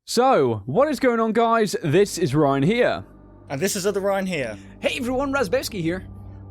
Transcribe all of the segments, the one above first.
So, what is going on, guys? This is Ryan here. And this is other Ryan here. Hey everyone, Razbowski here.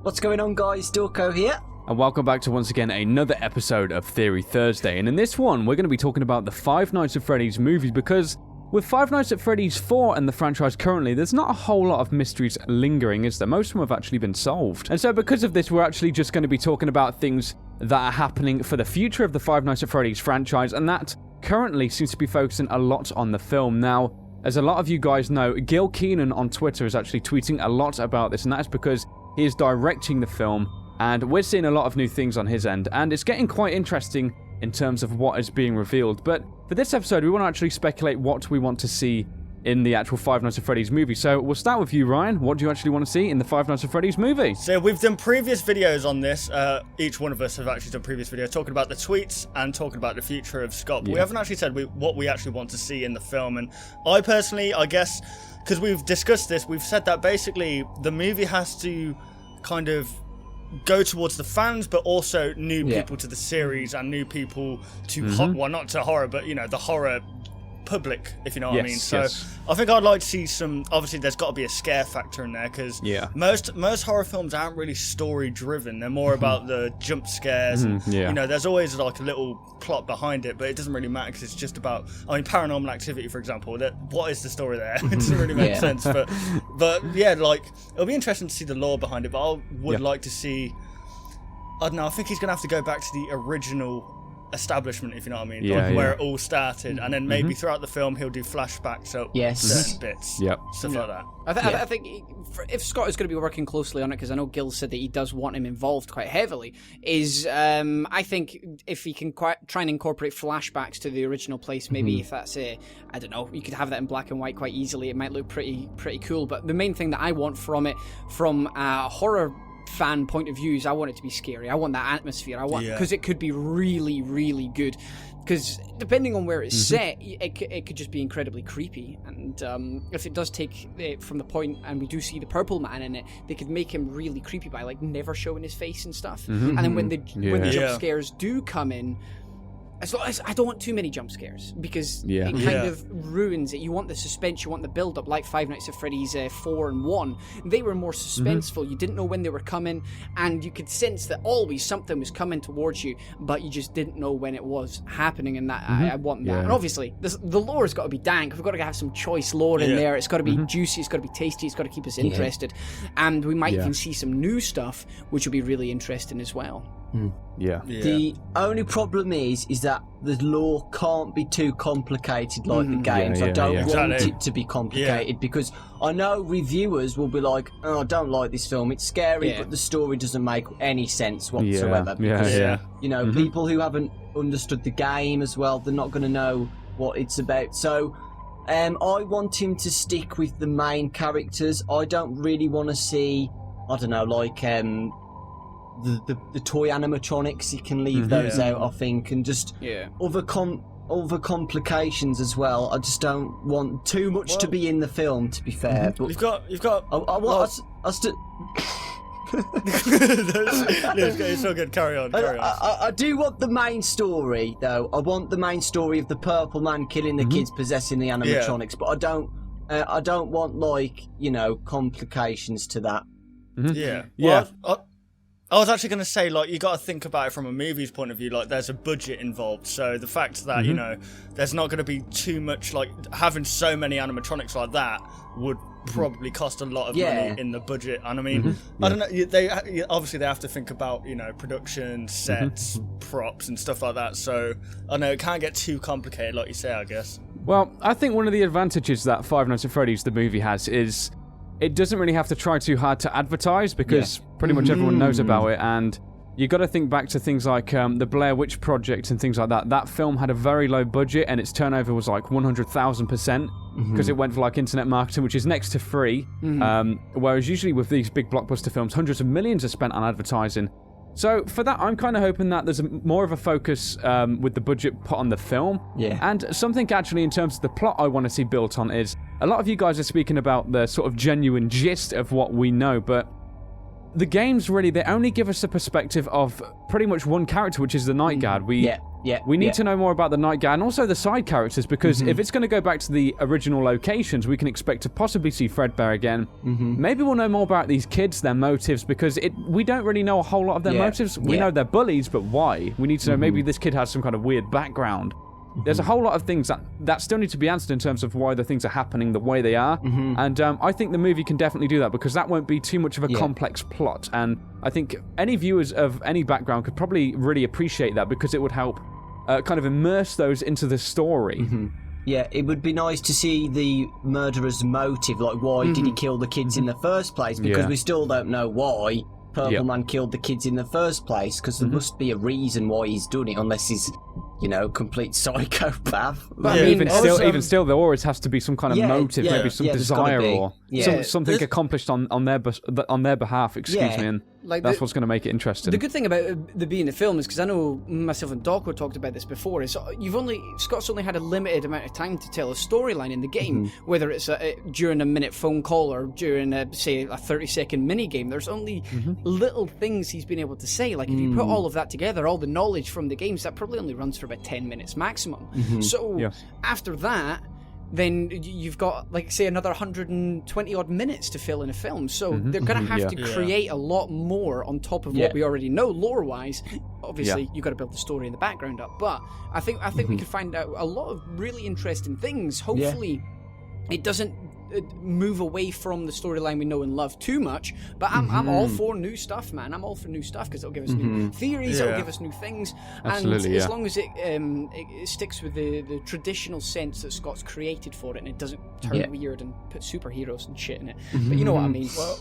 What's going on, guys? Dawkbro here. And welcome back to once again another episode of Theory Thursday. And in this one, we're going to be talking about the Five Nights at Freddy's movies, because with Five Nights at Freddy's 4 and the franchise currently, there's not a whole lot of mysteries lingering, is there? Most of them have actually been solved. And so because of this, we're actually just going to be talking about things that are happening for the future of the Five Nights at Freddy's franchise, and that currently seems to be focusing a lot on the film. Now, as a lot of you guys know, Gil Keenan on Twitter is actually tweeting a lot about this, and that's because he is directing the film, and we're seeing a lot of new things on his end, and it's getting quite interesting in terms of what is being revealed. But for this episode, we want to actually speculate what we want to see in the actual Five Nights at Freddy's movie. So we'll start with you, Ryan. What do you actually want to see in the Five Nights at Freddy's movie? So we've done previous videos on this. Each one of us have actually done previous videos talking about the tweets and talking about the future of Scott. But we haven't actually said what we actually want to see in the film. And I personally, I guess, because we've discussed this, we've said that basically the movie has to kind of go towards the fans, but also new people to the series and new people to, well, not to horror, but, you know, the horror public, if you know what I mean. So I think I'd like to see some, obviously there's got to be a scare factor in there, because most horror films aren't really story driven. They're more about the jump scares and, you know, there's always like a little plot behind it, but it doesn't really matter because it's just about, I mean, Paranormal Activity, for example, what is the story there? It doesn't really make sense, but yeah, like, it'll be interesting to see the lore behind it, but I would like to see, I don't know, I think he's going to have to go back to the original establishment, if you know what I mean, where it all started, and then maybe throughout the film he'll do flashbacks at certain bits, stuff like that. I think if Scott is going to be working closely on it, because I know Gil said that he does want him involved quite heavily, is I think if he can try and incorporate flashbacks to the original place, maybe if that's I don't know, you could have that in black and white quite easily. It might look pretty cool. But the main thing that I want from it, from a horror fan point of view, is I want it to be scary. I want that atmosphere. I want, because it could be really, really good. Because depending on where it's set, it could just be incredibly creepy. And if it does take it from the point, and we do see the Purple Man in it, they could make him really creepy by like never showing his face and stuff. And then when the jump scares do come in, as long as I don't want too many jump scares, because it kind of ruins it. You want the suspense, you want the build-up, like Five Nights at Freddy's 4 and 1. They were more suspenseful. You didn't know when they were coming, and you could sense that always something was coming towards you, but you just didn't know when it was happening, and that I want that. And obviously, the lore has got to be dank. We've got to have some choice lore in there. It's got to be juicy, it's got to be tasty, it's got to keep us interested. And we might even see some new stuff, which will be really interesting as well. The only problem is that the lore can't be too complicated like the games. I don't want it to be complicated, because I know reviewers will be like, oh, I don't like this film, it's scary, but the story doesn't make any sense whatsoever. Because, you know, people who haven't understood the game as well, they're not going to know what it's about. So I want him to stick with the main characters. I don't really want to see, I don't know, like the toy animatronics. He can leave those out, I think, and just other complications as well. I just don't want too much to be in the film, to be fair. But you've got. It's so good. Carry on. I do want the main story, though. I want the main story of the Purple Man killing the kids, possessing the animatronics. But I don't want, like, you know, complications to that. I was actually going to say, like, you got to think about it from a movie's point of view. Like, there's a budget involved, so the fact that you know there's not going to be too much, like, having so many animatronics like that would probably cost a lot of money in the budget. And I mean, I don't know. They obviously they have to think about, you know, production, sets, props, and stuff like that. So I know it can't get too complicated, like you say, I guess. Well, I think one of the advantages that Five Nights at Freddy's the movie has is it doesn't really have to try too hard to advertise, because pretty much everyone knows about it, and you got to think back to things like the Blair Witch Project and things like that. That film had a very low budget, and its turnover was like 100,000%, because it went for like internet marketing, which is next to free. Whereas usually with these big blockbuster films, hundreds of millions are spent on advertising. So for that, I'm kind of hoping that there's more of a focus with the budget put on the film. And something actually in terms of the plot I want to see built on is, a lot of you guys are speaking about the sort of genuine gist of what we know, but the games really, they only give us a perspective of pretty much one character, which is the Night Guard. We need to know more about the Night Guard and also the side characters, because if it's going to go back to the original locations, we can expect to possibly see Fredbear again. Maybe we'll know more about these kids, their motives, because we don't really know a whole lot of their motives. We know they're bullies, but why? We need to know maybe this kid has some kind of weird background. There's a whole lot of things that still need to be answered in terms of why the things are happening the way they are. And I think the movie can definitely do that, because that won't be too much of a complex plot. And I think any viewers of any background could probably really appreciate that, because it would help kind of immerse those into the story. Yeah, it would be nice to see the murderer's motive, like why did he kill the kids in the first place, because we still don't know why Purple Man killed the kids in the first place, because there must be a reason why he's done it, unless he's, complete psychopath. But even still, there always has to be some kind of motive, maybe some desire or something accomplished on their behalf. Excuse me, and that's what's going to make it interesting. The good thing about the being a film is, because I know myself and Dawkbro talked about this before, is Scott's only had a limited amount of time to tell a storyline in the game, whether it's during a minute phone call or during a 30-second mini game. There's only little things he's been able to say. Like if you put all of that together, all the knowledge from the games, that probably only runs for about 10 minutes maximum. So after that, then you've got, like, say, another 120 odd minutes to fill in a film. So they're going to have to create a lot more on top of what we already know lore wise. Obviously, you've got to build the story in the background up. But I think we could find out a lot of really interesting things. Hopefully, it doesn't move away from the storyline we know and love too much, but I'm all for new stuff, man. I'm all for new stuff, because it'll give us new theories, it'll give us new things, Absolutely, and as long as it sticks with the traditional sense that Scott's created for it, and it doesn't turn weird and put superheroes and shit in it. But you know what I mean? Well,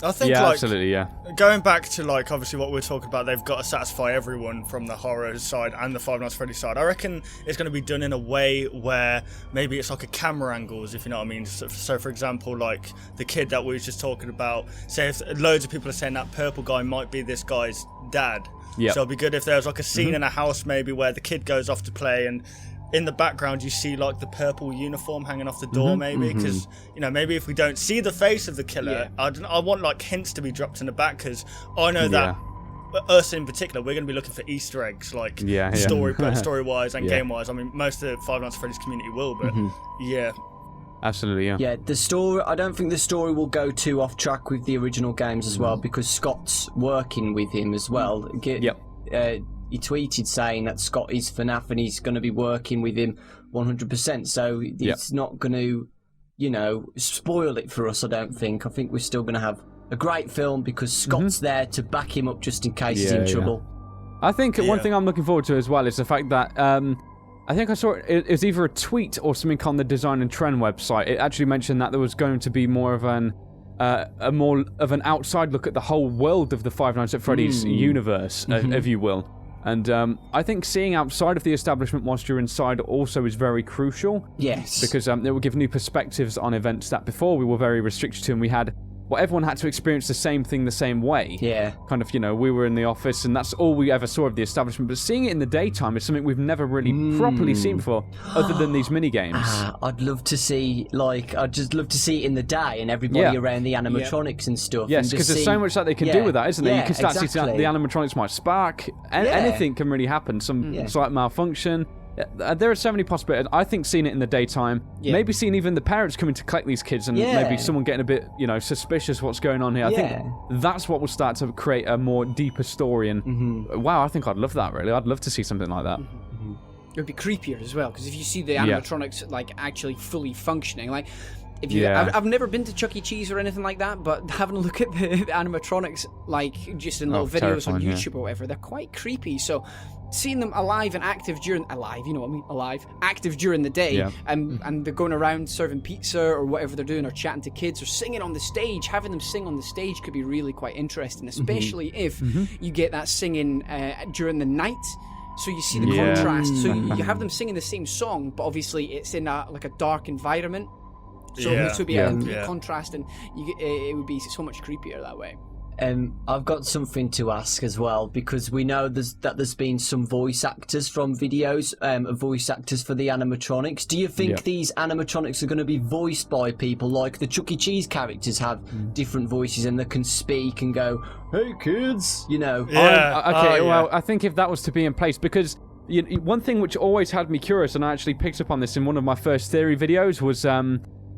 I think, absolutely, going back to, like, obviously what we're talking about, they've got to satisfy everyone from the horror side and the Five Nights at Freddy's side. I reckon it's going to be done in a way where maybe it's like a camera angles, if you know what I mean. So for example, like the kid that we were just talking about, say if loads of people are saying that purple guy might be this guy's dad. So it'd be good if there was like a scene in a house maybe where the kid goes off to play, and in the background you see like the purple uniform hanging off the door, maybe, because maybe if we don't see the face of the killer, I want like hints to be dropped in the back, because I know that us in particular, we're going to be looking for Easter eggs, like story-wise and game-wise. I mean, most of the Five Nights at Freddy's community will, but Absolutely, yeah. The story, I don't think the story will go too off track with the original games as well, because Scott's working with him as well. He tweeted saying that Scott is FNaF and he's going to be working with him 100%, so it's not going to, spoil it for us, I don't think. I think we're still going to have a great film, because Scott's there to back him up just in case he's in trouble. I think one thing I'm looking forward to as well is the fact that I think I saw it was either a tweet or something on the Design and Trend website. It actually mentioned that there was going to be more of an outside look at the whole world of the Five Nights at Freddy's universe, if you will. And I think seeing outside of the establishment whilst you're inside also is very crucial. Yes. Because it will give new perspectives on events that before we were very restricted to, and we had... Well, everyone had to experience the same thing the same way. Yeah. Kind of, we were in the office and that's all we ever saw of the establishment. But seeing it in the daytime is something we've never really properly seen before, other than these mini-games. I'd love to see, I'd just love to see it in in and everybody around the animatronics and stuff. Yes, because there's so much that they can do with that, isn't there? You can start to see the animatronics might spark. Anything can really happen. Some slight malfunction. There are so many possibilities. I think seeing it in the daytime, maybe seeing even the parents coming to collect these kids and maybe someone getting a bit, suspicious what's going on here. I think that's what will start to create a more deeper story. And wow, I think I'd love that, really. I'd love to see something like that. It would be creepier as well, because if you see the animatronics actually fully functioning, I've never been to Chuck E. Cheese or anything like that, but having a look at the animatronics, just in little videos on YouTube or whatever, they're quite creepy. So seeing them alive and active during active during the day, and they're going around serving pizza or whatever they're doing, or chatting to kids or singing on the stage, having them sing on the stage could be really quite interesting, especially if you get that singing during the night. So you see the contrast. So you have them singing the same song, but obviously it's in a dark environment. So this would be a complete contrast, and it would be so much creepier that way. I've got something to ask as well, because we know there's been some voice actors from videos, voice actors for the animatronics. Do you think these animatronics are going to be voiced by people like the Chuck E. Cheese characters have different voices and they can speak and go, "Hey kids," you know? Yeah. Well, I think if that was to be in place, because one thing which always had me curious, and I actually picked up on this in one of my first theory videos, was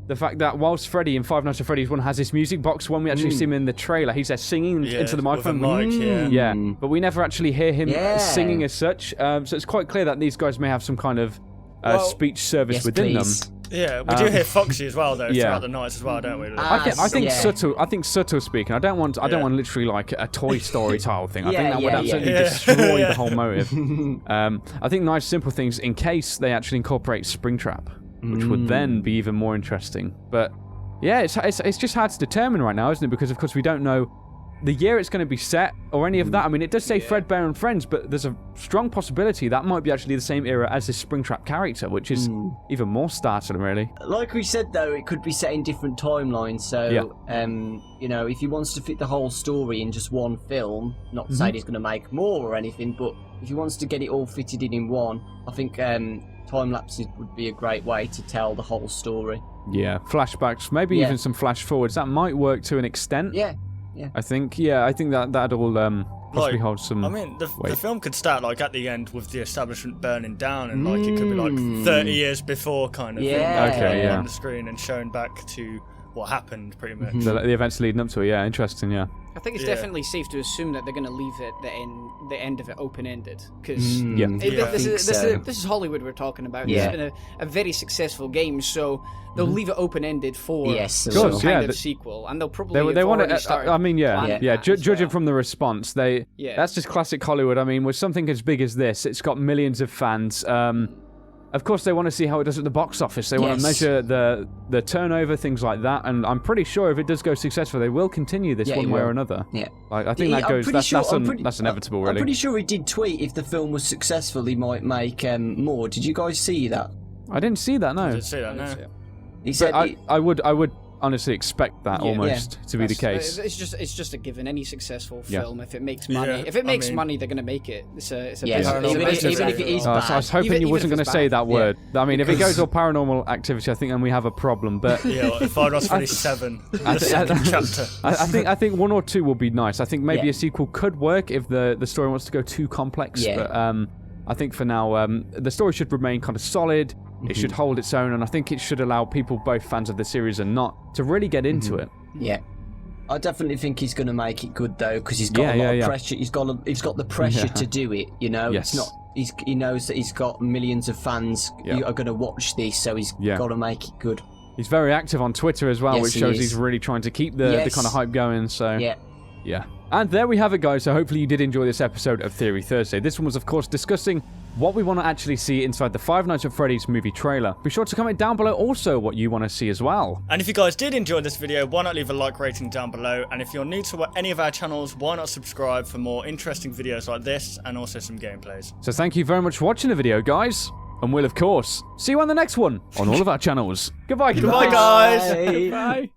the fact that whilst Freddy in Five Nights at Freddy's 1 has this music box, when we actually see him in the trailer, he's there singing into the microphone. But we never actually hear him singing as such. So it's quite clear that these guys may have some kind of speech service within them. Yeah, we do hear Foxy as well, though, throughout the nights as well, don't we? I think subtle. I think subtle speaking. I don't want literally like a Toy Story style thing. I think that would absolutely destroy the whole motive. I think nice simple things in case they actually incorporate Springtrap, which would then be even more interesting. But yeah, it's just hard to determine right now, isn't it? Because of course we don't know the year it's going to be set or any of that. I mean, it does say Fredbear and Friends, but there's a strong possibility that might be actually the same era as this Springtrap character, which is even more startling, really. Like we said, though, it could be set in different timelines. So, you know, if he wants to fit the whole story in just one film, not to say he's going to make more or anything, but if he wants to get it all fitted in one, I think time lapses would be a great way to tell the whole story. Yeah, flashbacks, maybe even some flash forwards. That might work to an extent. Yeah. I think that'd all possibly hold some. I mean, the film could start like at the end with the establishment burning down, and like it could be like 30 years before kind of thing, on the screen and shown back to what happened, pretty much. The events leading up to it. Yeah, interesting. Yeah. I think it's definitely safe to assume that they're going to leave it the end of it open-ended, because this is Hollywood we're talking about. It's been a very successful game, so they'll leave it open-ended for some kind of sequel, and they'll probably they want to. I mean, judging from the response, that's just classic Hollywood. I mean, with something as big as this, it's got millions of fans. Of course, they want to see how it does at the box office. They want to measure the turnover, things like that. And I'm pretty sure if it does go successful, they will continue this one way or another. Yeah, like, I think that goes. That's inevitable, really. I'm pretty sure he did tweet if the film was successful, he might make more. Did you guys see that? I didn't see that. No. I didn't see that. No. He said I would honestly expect that almost to be the case. It's just a given. Any successful film, if it makes money, money, they're going to make it. It's a business. Even if it is bad. I was hoping you wasn't going to say that word. I mean, if it goes all paranormal activity, I think then we have a problem. But if I was 27, the second chapter. I think 1 or 2 will be nice. I think maybe a sequel could work if the story wants to go too complex. But I think for now, the story should remain kind of solid. It should hold its own, and I think it should allow people, both fans of the series and not, to really get into it. Yeah, I definitely think he's going to make it good though, because he's got a lot of pressure. He's got the pressure to do it. You know, it's not. He knows that he's got millions of fans who are going to watch this, so he's got to make it good. He's very active on Twitter as well, which shows he's really trying to keep the kind of hype going. So yeah. And there we have it, guys. So hopefully you did enjoy this episode of Theory Thursday. This one was, of course, discussing what we want to actually see inside the Five Nights at Freddy's movie trailer. Be sure to comment down below also what you want to see as well. And if you guys did enjoy this video, why not leave a like rating down below? And if you're new to any of our channels, why not subscribe for more interesting videos like this and also some gameplays. So thank you very much for watching the video, guys. And we'll, of course, see you on the next one on all of our channels. Goodbye, guys. Goodbye.